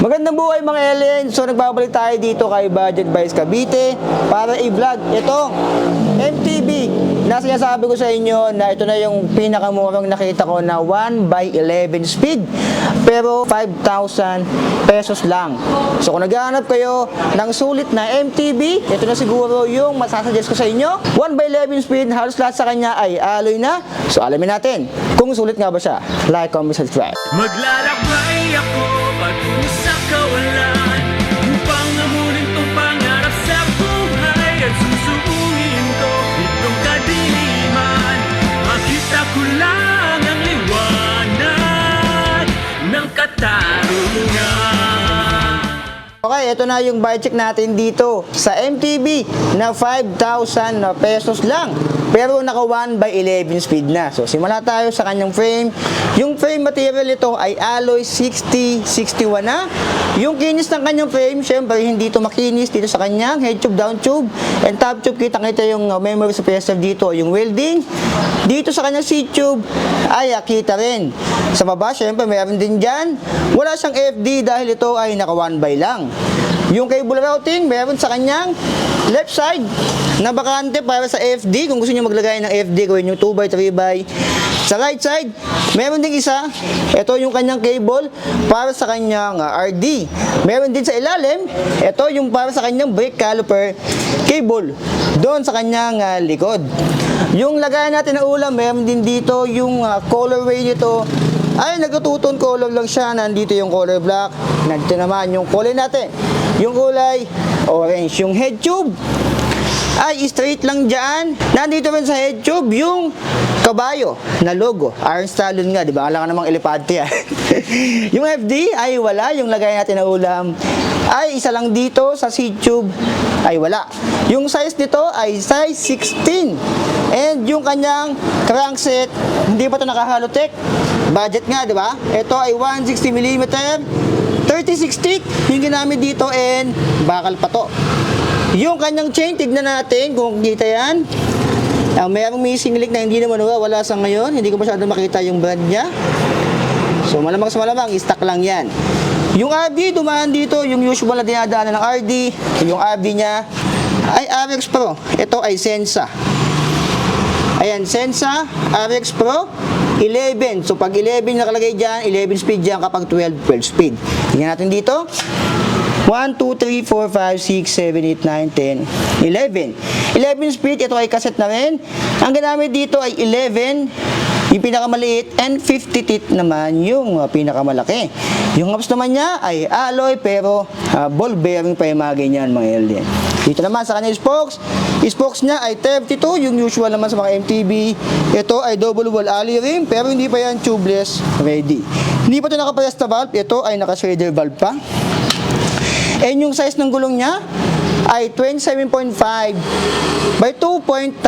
Magandang buhay mga alien. So nagbabalik tayo dito kay Budget Buys Cavite para i-vlog itong MTB na sinasabi ko sa inyo na ito na yung pinakamurang nakita ko na 1/11 speed pero 5,000 pesos lang. So kung naghahanap kayo ng sulit na MTB, ito na siguro yung masasuggest ko sa inyo. 1/11 speed, halos lahat sa kanya ay alloy na. So alamin natin kung sulit nga ba siya. Like, comment, subscribe. Maglalakbay ako patungo sa kawalan upang amunin tong pangarap sa buhay at susuungin ko itong kadiliman. Makita ko lang ang liwanag ng katarungan. Okay, ito na yung budget check natin dito sa MTB na 5,000 pesos lang. Pero naka 1/11 speed na. So simula tayo sa kanyang frame. Yung frame material ito ay alloy 6061 na. Yung kinis ng kanyang frame, syempre hindi ito makinis dito sa kanyang head tube, down tube, and top tube. Kita-kita yung memory suppressor dito, yung welding. Dito sa kanyang seat tube ay kita rin. Sa baba, syempre mayroon din dyan. Wala siyang FD dahil ito ay naka 1x lang. Yung cable routing, meron sa kanyang left side na bakante para sa FD. Kung gusto nyo maglagay ng FD, gawin yung 2x3x. Sa right side, meron din isa. Ito yung kanyang cable para sa kanyang RD. Meron din sa ilalim, ito yung para sa kanyang brake caliper cable doon sa kanyang likod. Yung lagayan natin ng ulam, meron din dito yung colorway nito. Ay, nagtutun color lang siya. Nandito yung color black. Nandito naman yung kulay natin. Yung kulay orange. Yung head tube ay straight lang dyan. Nandito rin sa head tube yung kabayo na logo. Iron Stallion nga, di ba? Alam ka namang elepante yan. Yung FD ay wala. Yung lagay natin na ulam ay isa lang dito sa seat tube ay wala. Yung size nito ay size 16. And yung kanyang crankset, hindi pa ito naka-halotech. Budget nga, di ba? Ito ay 160mm, 36 stick yung ginamit dito, and bakal pa to. Yung kanyang chain, tignan natin kung kita yan. Mayroong missing link na hindi naman wala sa ngayon. Hindi ko masyado makita yung brand niya. So malamang sa malamang, stock lang yan. Yung RD, dumaan dito, yung usual na dinadaanan ng RD. Yung RD niya ay RX Pro. Ito ay Sensa. Ayan, Sensa RX Pro 11. So pag 11 nakalagay dyan, 11 speed dyan, kapag 12 speed. Tingnan natin dito. 1, 2, 3, 4, 5, 6, 7, 8, 9, 10, 11. 11 speed, ito ay cassette na rin. Ang ginamit dito ay 11, yung pinakamaliit, and 50 teeth naman yung pinakamalaki. Yung hubs naman niya ay alloy, pero ball bearing pa yung mga ganyan, mga alien. Dito naman sa kanyang spokes niya ay 32, yung usual naman sa mga MTB. Ito ay double wall alloy rim, pero hindi pa yan tubeless ready. Hindi pa ito nakapares na valve, ito ay naka-shader valve pa. And yung size ng gulong niya ay 27.5 by 2.1.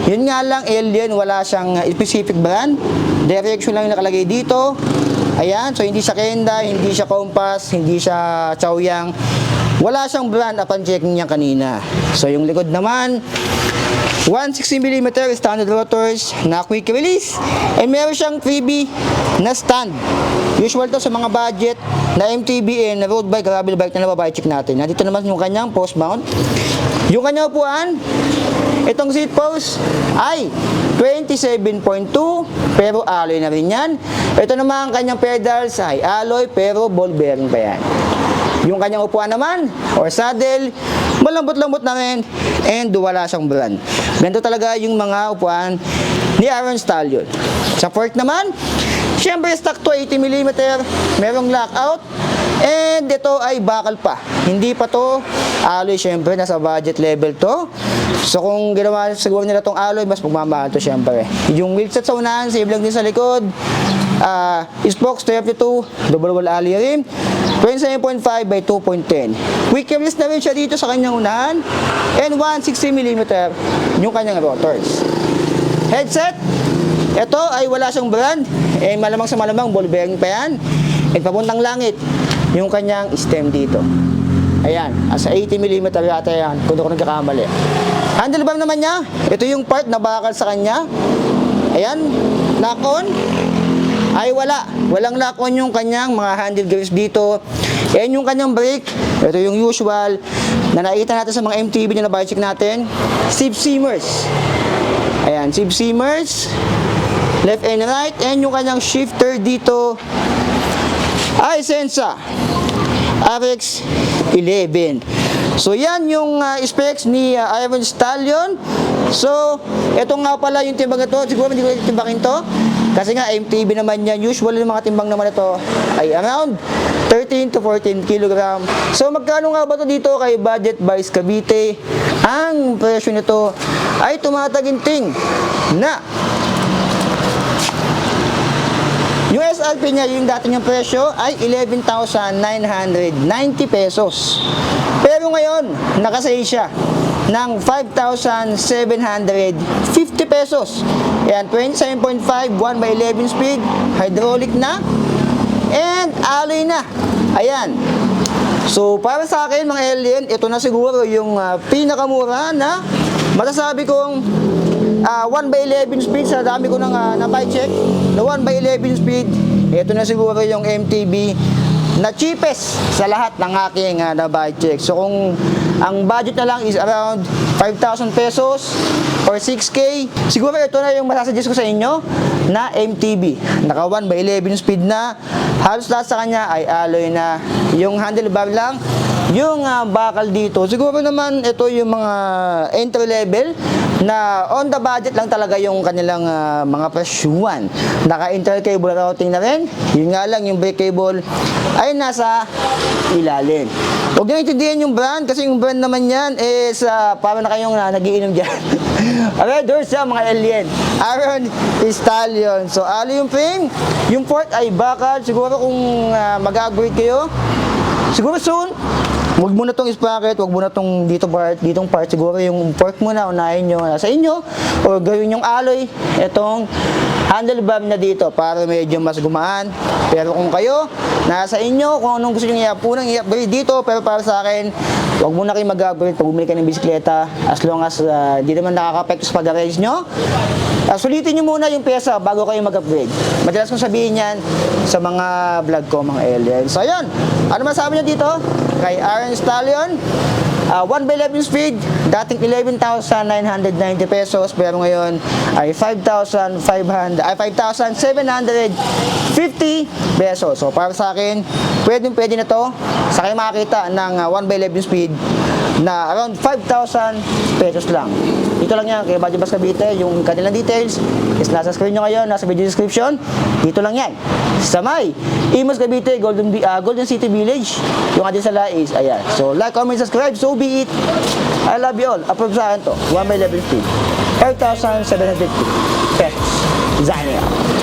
Yun nga lang, alien, wala siyang specific brand. Direction lang yung nakalagay dito. Ayan, so hindi siya Kenda, hindi siya Compass, hindi siya Chaoyang. Wala siyang brand upon checking niya kanina. So yung likod naman, 160mm standard rotors na quick release, and meron siyang freebie na stand. Usual to sa mga budget na MTB and road bike, gravel bike na nababike check natin. Nandito naman yung kanyang post mount. Yung kanyang upuan, itong seat post ay 27.2, pero alloy na rin yan. Ito naman ang kanyang pedals ay alloy, pero ball bearing pa yan. Yung kanyang upuan naman, or saddle, malambot-lambot na rin, and wala siyang brand. Ganito talaga yung mga upuan ni Iron Stallion. Sa fork naman, syempre stock to 80mm, merong lockout, and ito ay bakal pa. Hindi pa to alloy, syempre nasa budget level to. So kung ginawa siguro nila tong alloy, mas magmamahal to syempre. Yung wheelset sa unahan, save lang din sa likod. Spokes 32, double wall alloy rim, 27.5 by 2.10. Quick release na rin siya dito sa kanyang unahan, and 160mm yung kanyang rotors. Headset, ito ay wala siyang brand, malamang sa malamang ball bearing pa yan, and papuntang langit yung kanyang stem dito. Ayan, asa 80mm yata yan, kung ako nagkakamali. Handlebar naman niya, ito yung part na bakal sa kanya. Ayan, lock on ay wala. Walang lock on yung kanyang mga handle grips dito. Yan yung kanyang brake. Ito yung usual na nakita natin sa mga MTB na bike check natin. Sieve seamers. Ayan, sieve seamers. Left and right. And yung kanyang shifter dito ay Sensa RX 11. So yan yung specs ni Iron Stallion. So ito nga pala yung timbang ito. Siguro hindi ko timbangin to kasi nga MTB naman yan. Usually yung mga timbang naman ito ay around 13 to 14 kg. So magkano nga ba ito dito kay Budget Bikes Cavite? Ang presyo nito ay tumataginting na yung SRP niya, yung dati niyang presyo ay 11,990 pesos. Pero ngayon, nakasale siya ng 5,750 pesos. Ayan, 27.5, 1/11 speed, hydraulic na, and alloy na. Ayan. So, para sa akin, mga alien, ito na siguro yung pinakamura na masasabi kong 1/11 speed. Sa dami ko nang na-bike check na 1/11 speed, ito na siguro yung MTB na cheapest sa lahat ng aking na-bike check. So kung ang budget na lang is around 5,000 pesos or 6K, siguro ito na yung masasuggest ko sa inyo na MTB. Naka 1/11 speed na, halos lahat sa kanya ay alloy na, yung handlebar lang yung bakal dito. Siguro naman ito yung mga entry level na on the budget lang talaga yung kanilang mga presyuan. Naka-inter cable routing na rin. Yun nga lang, yung brake cable ay nasa ilalim. Huwag nyo intindihan yung brand kasi yung brand naman yan is para na kayong nagiinom dyan. Red Horse yan, mga alien. Iron Stallion. So, alloy yung frame. Yung port ay bakal. Siguro kung mag-upgrade kayo, siguro soon, huwag mo na itong sprocket, huwag mo na itong ditong part, siguro yung fork mo na, unahin nyo sa inyo, o gawin yung alloy, itong handlebar na dito, para medyo mas gumaan. Pero kung kayo, nasa inyo, kung anong gusto nyo unang i-upgrade dito, pero para sa akin, huwag mo na kayo mag-upgrade pag bumili ka ng bisikleta, as long as di naman nakaka-affect sa pag-arrange nyo. Sulitin nyo muna yung pyesa bago kayo mag-upgrade. Madalas kong sabihin yan sa mga vlog ko, mga alien. So, ayun. Ano masabi nyo dito? Kay Iron Stallion, 1/11 speed, dating 11,990 pesos, pero ngayon ay 5,750 pesos. So, para sa akin, pwede na to. Sa kayo makakita ng 1/11 speed na around 5,000 pesos lang. Dito lang yan, kay Budget Bikes Cavite. Yung kanilang details is nasa screen nyo ngayon, nasa video description. Dito lang yan. Sa may Imus Cavite, Golden City Village. Yung atin sa is, ayan. So, like, comment, subscribe. So be it. I love you all. Approve sa akin to. 1/11 speed. 5,750 pesos. Signing out.